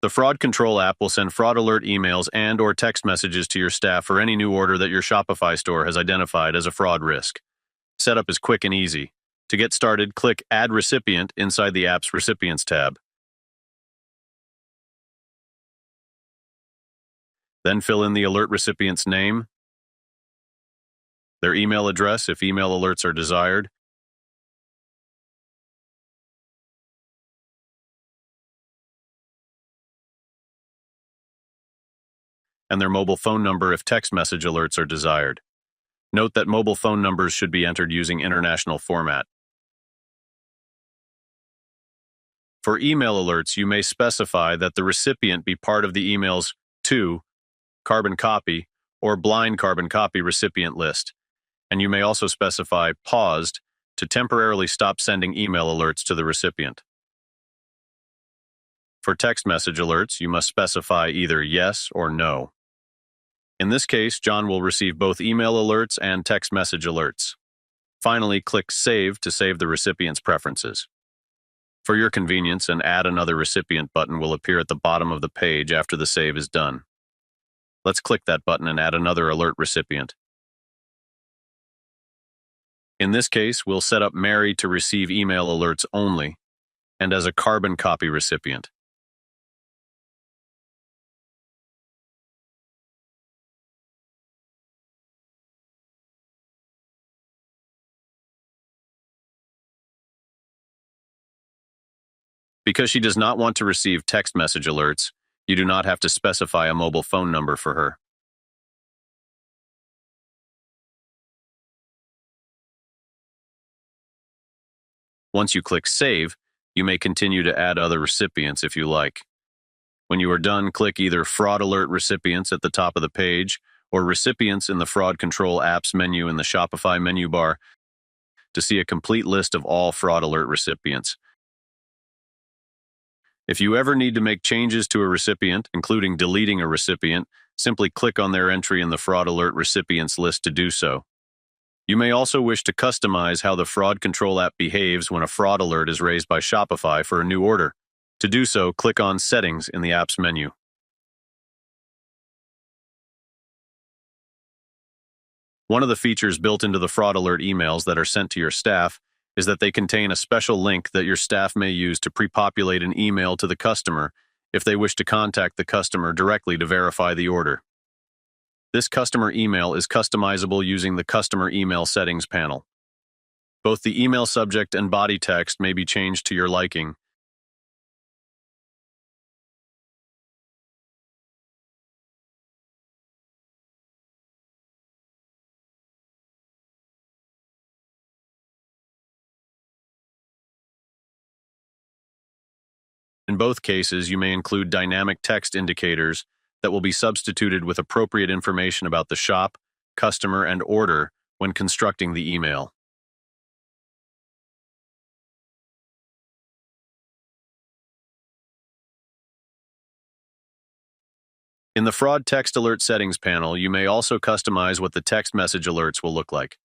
The Fraud Control app will send fraud alert emails and/or text messages to your staff for any new order that your Shopify store has identified as a fraud risk. Setup is quick and easy. To get started, click Add Recipient inside the app's Recipients tab. Then fill in the alert recipient's name, their email address if email alerts are desired, and their mobile phone number if text message alerts are desired. Note that mobile phone numbers should be entered using international format. For email alerts, you may specify that the recipient be part of the email's to carbon copy or blind carbon copy recipient list, and you may also specify paused to temporarily stop sending email alerts to the recipient. For text message alerts, you must specify either yes or no. In this case, John will receive both email alerts and text message alerts. Finally, click Save to save the recipient's preferences. For your convenience, an Add Another Recipient button will appear at the bottom of the page after the save is done. Let's click that button and add another alert recipient. In this case, we'll set up Mary to receive email alerts only and as a carbon copy recipient. Because she does not want to receive text message alerts, you do not have to specify a mobile phone number for her. Once you click Save, you may continue to add other recipients if you like. When you are done, click either Fraud Alert Recipients at the top of the page or Recipients in the Fraud Control Apps menu in the Shopify menu bar to see a complete list of all Fraud Alert recipients. If you ever need to make changes to a recipient, including deleting a recipient, simply click on their entry in the Fraud Alert Recipients list to do so. You may also wish to customize how the Fraud Control app behaves when a fraud alert is raised by Shopify for a new order. To do so, click on Settings in the app's menu. One of the features built into the fraud alert emails that are sent to your staff is that they contain a special link that your staff may use to pre-populate an email to the customer if they wish to contact the customer directly to verify the order. This customer email is customizable using the Customer Email Settings panel. Both the email subject and body text may be changed to your liking. In both cases, you may include dynamic text indicators that will be substituted with appropriate information about the shop, customer, and order when constructing the email. In the Fraud Text Alert Settings panel, you may also customize what the text message alerts will look like.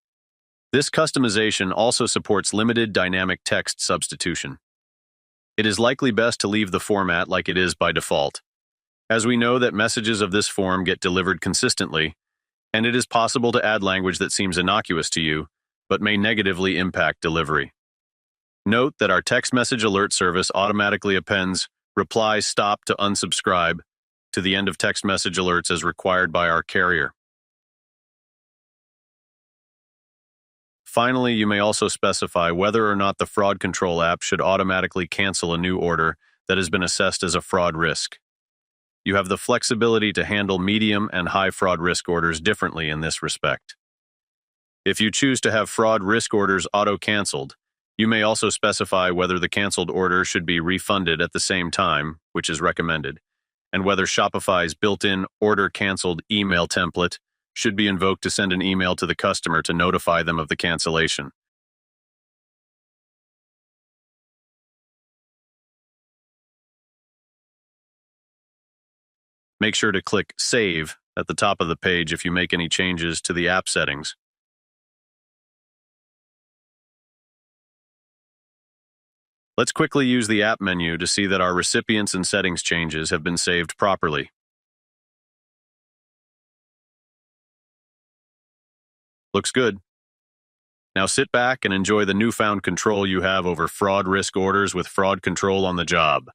This customization also supports limited dynamic text substitution. It is likely best to leave the format like it is by default, as we know that messages of this form get delivered consistently, and it is possible to add language that seems innocuous to you, but may negatively impact delivery. Note that our text message alert service automatically appends reply stop to unsubscribe to the end of text message alerts as required by our carrier. Finally, you may also specify whether or not the Fraud Control app should automatically cancel a new order that has been assessed as a fraud risk. You have the flexibility to handle medium and high fraud risk orders differently in this respect. If you choose to have fraud risk orders auto-canceled, you may also specify whether the canceled order should be refunded at the same time, which is recommended, and whether Shopify's built-in order canceled email template should be invoked to send an email to the customer to notify them of the cancellation. Make sure to click Save at the top of the page if you make any changes to the app settings. Let's quickly use the app menu to see that our recipients and settings changes have been saved properly. Looks good. Now sit back and enjoy the newfound control you have over fraud risk orders with Fraud Control on the Job.